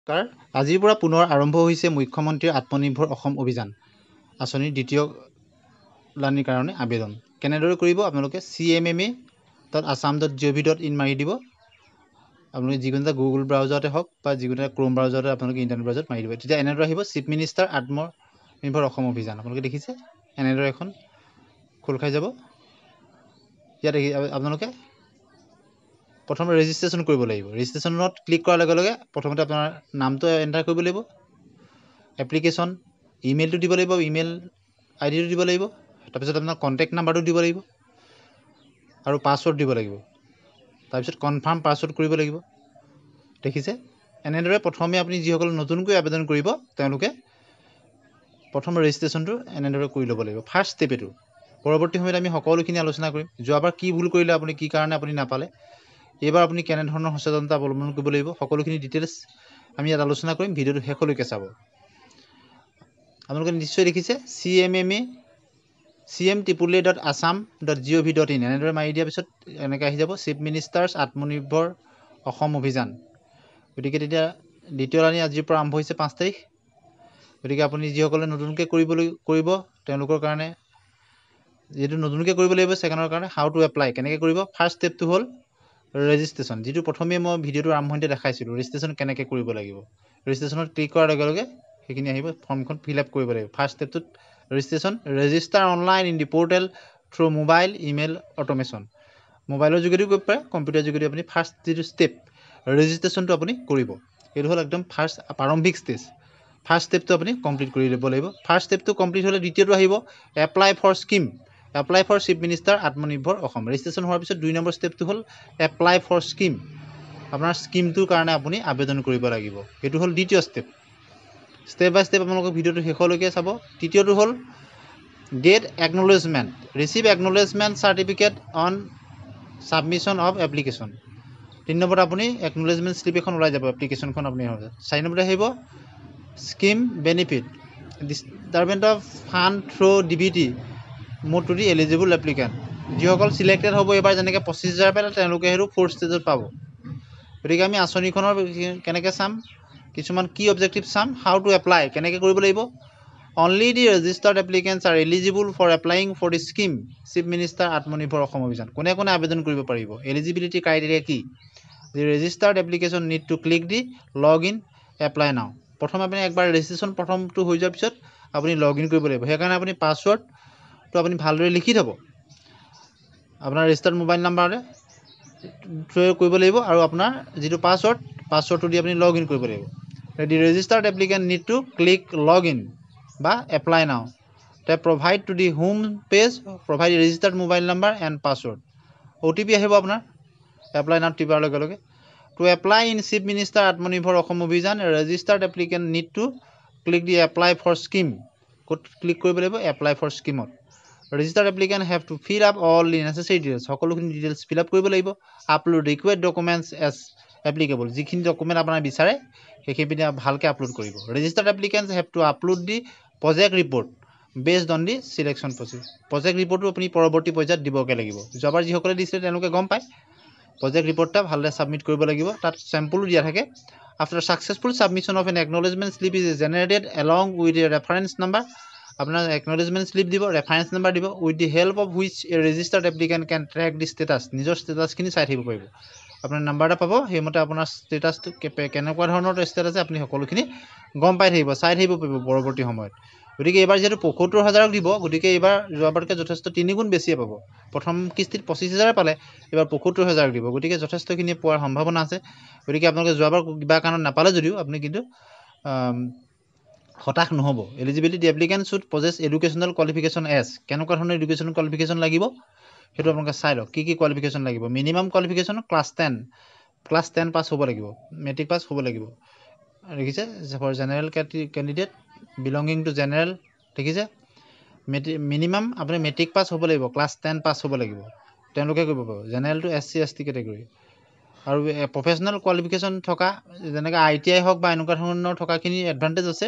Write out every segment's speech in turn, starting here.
কাৰ আজিৰ পৰা পুনৰ আৰম্ভ হৈছে মুখ্যমন্ত্ৰীৰ আত্মনিৰ্ভৰ অসম অভিযান আঁচনিৰ দ্বিতীয় লানিৰ কাৰণে আবেদন। কেনেদৰে কৰিব আপোনালোকে cmma.assam.gov.in মাৰি দিব। আপোনালোকে যিকোনো এটা গুগল ব্ৰাউজাৰতে হওক বা যিকোনো এটা ক্ৰোম ব্ৰাউজাৰতে আপোনালোকে ইণ্টাৰনেট ব্ৰাউজাৰত মাৰি দিব। তেতিয়া এনেদৰে আহিব চিফ মিনিষ্টাৰ আত্মনিৰ্ভৰ অসম অভিযান। আপোনালোকে দেখিছে এনেদৰে এখন খোল খাই যাব। ইয়াত আপোনালোকে প্ৰথমে ৰেজিষ্ট্ৰেশ্যন কৰিব লাগিব। ৰেজিষ্ট্ৰেশ্যনত ক্লিক কৰাৰ লগে লগে প্ৰথমতে আপোনাৰ নামটো এণ্টাৰ কৰিব লাগিব, এপ্লিকেশ্যন ইমেইলটো দিব লাগিব, ইমেইল আইডিটো দিব লাগিব, তাৰপিছত আপোনাৰ কণ্টেক্ট নাম্বাৰটো দিব লাগিব আৰু পাছৱৰ্ড দিব লাগিব। তাৰপিছত কনফাৰ্ম পাছৱৰ্ড কৰিব লাগিব। দেখিছে এনেদৰে প্ৰথমে আপুনি যিসকলে নতুনকৈ আবেদন কৰিব তেওঁলোকে প্ৰথম ৰেজিষ্ট্ৰেশ্যনটো এনেদৰে কৰি ল'ব লাগিব। ফাৰ্ষ্ট ষ্টেপ এইটো। পৰৱৰ্তী সময়ত আমি সকলোখিনি আলোচনা কৰিম। যোৱাবাৰ কি ভুল কৰিলে আপুনি, কি কাৰণে আপুনি নাপালে, এইবাৰ আপুনি কেনেধৰণৰ সচেতনতা অৱলম্বন কৰিব লাগিব, সকলোখিনি ডিটেইলছ আমি ইয়াত আলোচনা কৰিম। ভিডিঅ'টো শেষলৈকে চাব। আপোনালোকে নিশ্চয় দেখিছে cmAA.assam.gov.in এনেদৰে মাৰি দিয়াৰ পিছত এনেকৈ আহি যাব চিফ মিনিষ্টাৰ্ছ আত্মনিৰ্ভৰ অসম অভিযান। গতিকে তেতিয়া দ্বিতীয় লানি আজিৰ পৰা আৰম্ভ হৈছে 5 তাৰিখ। গতিকে আপুনি যিসকলে নতুনকৈ কৰিব তেওঁলোকৰ কাৰণে যিটো নতুনকৈ কৰিব লাগিব ছেকেণ্ডৰ কাৰণে হাউ টু এপ্লাই কেনেকৈ কৰিব। ফাৰ্ষ্ট ষ্টেপটো হ'ল ৰেজিষ্ট্ৰেশ্যন, যিটো প্ৰথমে মই ভিডিঅ'টোৰ আৰম্ভণিতে দেখাইছিলোঁ। ৰেজিষ্ট্ৰেশ্যন কেনেকৈ কৰিব লাগিব। ৰেজিষ্ট্ৰেশ্যনত ক্লিক কৰাৰ লগে লগে সেইখিনি আহিব, ফৰ্মখন ফিল আপ কৰিব লাগিব। ফাৰ্ষ্ট ষ্টেপটোত registration, register online in the portal through mobile email automation. মোবাইলৰ যোগেদিও কৰিব পাৰে, কম্পিউটাৰ যোগেদি আপুনি ফাৰ্ষ্ট যিটো ষ্টেপ ৰেজিষ্ট্ৰেশ্যনটো আপুনি কৰিব। এইটো হ'ল একদম ফাৰ্ষ্ট প্ৰাৰম্ভিক ষ্টেজ। ফাৰ্ষ্ট ষ্টেপটো আপুনি কমপ্লিট কৰি ল'ব লাগিব। ফাৰ্ষ্ট ষ্টেপটো কমপ্লিট হ'লে দ্বিতীয়টো আহিব apply for scheme, apply for chief minister Atmanirbhar Assam. Registration হোৱাৰ পিছত 2 নম্বৰ ষ্টেপটো হ'ল এপ্লাই ফৰ স্কিম। আপোনাৰ স্কিমটোৰ কাৰণে আপুনি আবেদন কৰিব লাগিব। এইটো হ'ল দ্বিতীয় ষ্টেপ। ষ্টেপ বাই ষ্টেপ আপোনালোকক ভিডিঅ'টো শেষলৈকে চাব। তৃতীয়টো হ'ল get acknowledgement, receive acknowledgement certificate on submission of application. 3 নম্বৰত আপুনি একনলেজমেণ্ট শ্লিপ এখন ওলাই যাব, এপ্লিকেশ্যনখন আপুনি। 4 নম্বৰত আহিব scheme benefit, disbursement of fund through DBT mode to the eligible applicant. যিসকল চিলেক্টেড হ'ব এইবাৰ যেনেকৈ 25,000 পালে তেওঁলোকে সেইটো 4th ষ্টেজত পাব। গতিকে আমি আঁচনিখনৰ কেনেকৈ চাম, কিছুমান কি অবজেক্টিভ চাম। হাউ টু এপ্লাই কেনেকৈ কৰিব লাগিব। Only the registered applicants are eligible for applying for the scheme chief minister Atmanirbhar Asom অভিযান। কোনে কোনে আবেদন কৰিব পাৰিব, এলিজিবিলিটি ক্ৰাইটেৰিয়া কি। The registered application need to click the log in apply now. প্ৰথম আপুনি একবাৰ ৰেজিষ্ট্ৰেশ্যন প্ৰথমটো হৈ যোৱাৰ পিছত আপুনি লগ ইন কৰিব লাগিব। সেইকাৰণে আপুনি পাছৱৰ্ডটো আপুনি ভালদৰে লিখি থ'ব, আপোনাৰ ৰেজিষ্টাৰ্ড মোবাইল নাম্বাৰতে থ্ৰু কৰিব লাগিব আৰু আপোনাৰ যিটো পাছৱৰ্ডটো দি আপুনি লগ ইন কৰিব লাগিব। The registered applicant need to click log in বা apply now. Provide to the home page, provide registered mobile number and password. OTP আহিব আপোনাৰ এপ্লাই নাও টিপাৰ লগে লগে। To apply in chief minister Atmanirbhar Asom Abhiyan registered applicant need to click the apply for scheme. ক'ত click কৰিব লাগিব, apply for স্কিমত। Registered applicant have to fill up all the necessary details, সকলোখিনি ডিটেইলছ ফিল আপ কৰিব লাগিব। Upload required documents as applicable, যিখিনি document আপোনাৰ বিচাৰে সেইখিনি ভালকৈ আপলোড কৰিব। Registered applicants have to upload the project report based on the selection process. Project ৰিপৰ্টটো আপুনি পৰৱৰ্তী পৰ্যায়ত দিবগৈ লাগিব। যোৱাবাৰ যিসকলে দিছিলে তেওঁলোকে গম পায়। প্ৰজেক্ট ৰিপৰ্টটা ভালদৰে ছাবমিট কৰিব লাগিব, তাত চেম্পলো দিয়া থাকে। After successful submission of an acknowledgement slip is generated along with a reference number. আপোনাৰ একনলেজমেণ্ট শ্লিপ দিব, ৰেফাৰেঞ্চ নাম্বাৰ দিব, with the help of which a registered applicant can track the status. নিজৰ ষ্টেটাছখিনি চাই থাকিব পাৰিব। আপোনাৰ নাম্বাৰ এটা পাব, সেইমতে আপোনাৰ ষ্টেটাছটো কেনেকুৱা ধৰণৰ ষ্টেটাছ আছে আপুনি সকলোখিনি গম পাই থাকিব, চাই থাকিব পাৰিব পৰৱৰ্তী সময়ত। গতিকে এইবাৰ যিহেতু 75,000 দিব, গতিকে এইবাৰ যোৱাবাৰতকৈ যথেষ্ট 3 গুণ বেছিয়ে পাব। প্ৰথম কিস্তিত 25,000 পালে, এইবাৰ 75,000 দিব। গতিকে যথেষ্টখিনি পোৱাৰ সম্ভাৱনা আছে। গতিকে আপোনালোকে যোৱাবাৰ কিবা কাৰণত নাপালে যদিও আপুনি কিন্তু হতাশ নহ'ব। Eligibility applicant should possess educational qualification as, কেনেকুৱা ধৰণৰ এডুকেশ্যনেল কোৱালিফিকেশ্যন লাগিব সেইটো আপোনালোকে চাই লওক। কি কোৱালিফিকেশ্যন লাগিব। মিনিমাম কোৱালিফিকেশ্যন ক্লাছ 10 পাছ হ'ব লাগিব, মেট্ৰিক পাছ হ'ব লাগিব। দেখিছে for general candidate belonging to general, দেখিছে মিনিমাম আপুনি মেট্ৰিক পাছ হ'ব লাগিব, ক্লাছ 10 পাছ হ'ব লাগিব, তেওঁলোকে কৰিব পাৰিব। জেনেৰেলটো SC ST কেটেগৰী। আৰু প্ৰফেচনেল কোৱালিফিকেশ্যন থকা যেনেকৈ ITI হওক বা এনেকুৱা ধৰণৰ থকাখিনি এডভান্টেজ আছে।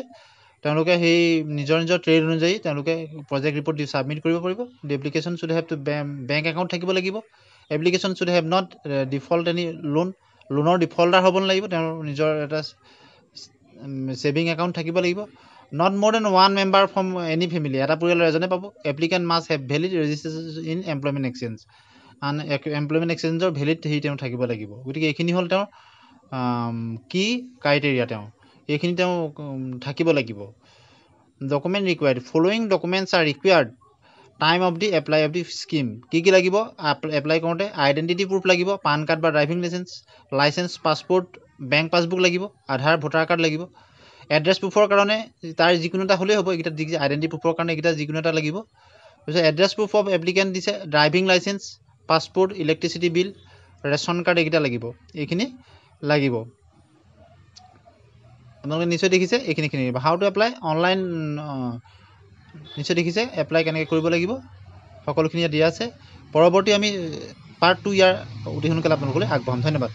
তেওঁলোকে সেই নিজৰ নিজৰ ট্ৰেড অনুযায়ী তেওঁলোকে প্ৰজেক্ট ৰিপৰ্ট দি ছাবমিট কৰিব পাৰিব। The application should have to bank account থাকিব লাগিব। Application should have not default any লোনৰ ডিফল্টাৰ হ'ব নালাগিব। তেওঁৰ নিজৰ এটা ছেভিং একাউণ্ট থাকিব লাগিব। Not more than one member from any family, এটা পৰিয়ালৰ এজনে পাব। Applicant must have valid registration in employment exchange, employment এক্সচেঞ্জৰ ভেলিড তেওঁ থাকিব লাগিব। গতিকে এইখিনি হ'ল তেওঁৰ কি ক্ৰাইটেৰিয়া, এইখিনি থাকিব লাগিব। Document required, following documents are required time of the apply of the scheme. কি লাগিব এপ্লাই কৰোঁতে? আইডেণ্টিটি প্ৰুফ লাগিব, পান কাৰ্ড বা driving licence, passport, bank passbook লাগিব, আধাৰ ভোটাৰ কাৰ্ড লাগিব। এড্ৰেছ প্ৰুফৰ কাৰণে তাৰ যিকোনো এটা হ'লেই হ'ব। এইকেইটা আইডেণ্টিটি প্ৰুফৰ কাৰণে এইকেইটা যিকোনো এটা লাগিব। তাৰপিছত এড্ৰেছ প্ৰুফ অফ এপ্লিকেণ্ট দিছে, driving licence, passport, electricity bill, ration card, এইকেইটা লাগিব। এইখিনি লাগিব। আপোনালোকে নিশ্চয় দেখিছে এইখিনি। হাউ টু এপ্লাই অনলাইন, নিশ্চয় দেখিছে এপ্লাই কেনেকৈ কৰিব লাগিব, সকলোখিনি দিয়া আছে। পৰৱৰ্তী আমি পাৰ্ট 2 ইয়াৰ অতি সোনকালে আপোনালোকলৈ আগবঢ়াম। ধন্যবাদ।